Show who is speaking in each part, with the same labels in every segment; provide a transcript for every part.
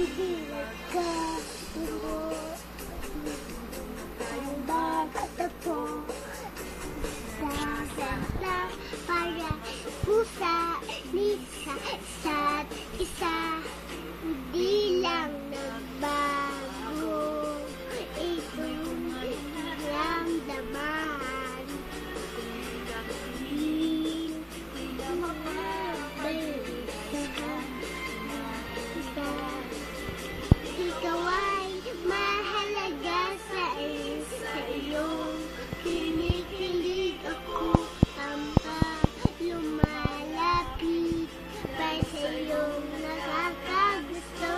Speaker 1: Nagkatubo ang bata po sa ganda para pusa nisa isa't isa. Hindi lang nagbago itong ramdaman. Ikaw ay mahalaga sa iyong kinikilig ako. Tampa lumalapit pa sa iyong nakakagusto.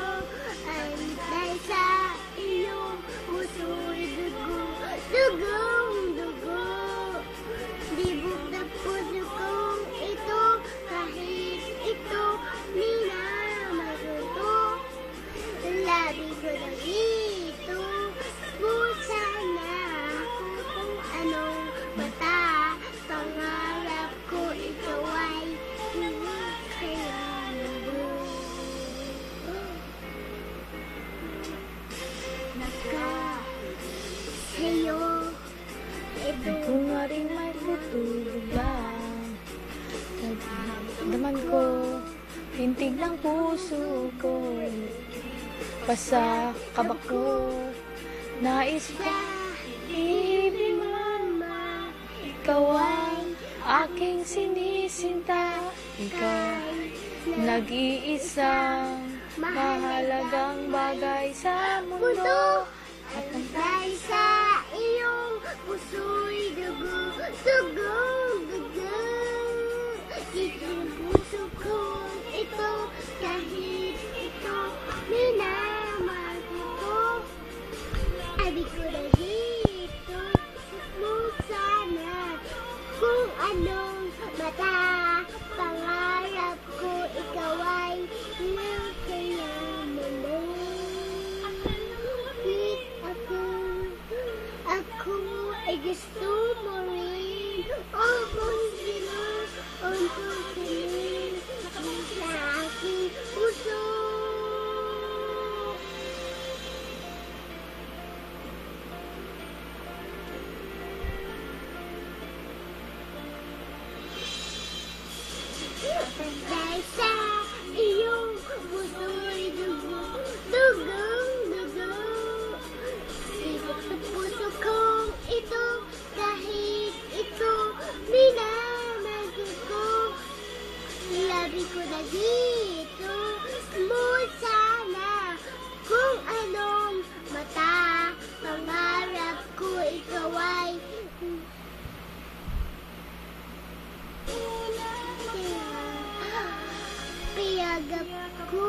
Speaker 1: Antay sa iyong puso'y dugo, dugong dugo. Libog na puso kong ito, kahit ito minamasuto. Labi ko na dito, pusa na ako kung anong mata. Pangarap ko ikaw ay sa'yo. Sa'yo, ito.
Speaker 2: Kung nga rin may tutulog lang, naman ko, tintig ng puso ko, pasakabak ko, nais ko, ibig mama, ikaw ay aking sinisinta, ikaw nag-iisang mahalagang bagay sa mundo.
Speaker 1: At dahil sa iyong puso'y dugo, dugong dugo. Itong puso ko ito, kahit ito minamasuto. Abi ko na dito, mo sana kung anong mata. Pangarap ko ikaw ay nakayaman mo. Ako ay gusto mo rin. Kung sino ang tutuloy sa aking puso. Dahil sa iyong puso'y dugo, dugong dugo. Ibig sa puso kong ito, kahit ito minamasuto. Labi ko na dito, mo sana kung anong mata. Pangarap ko ikaw ay piyagap ko.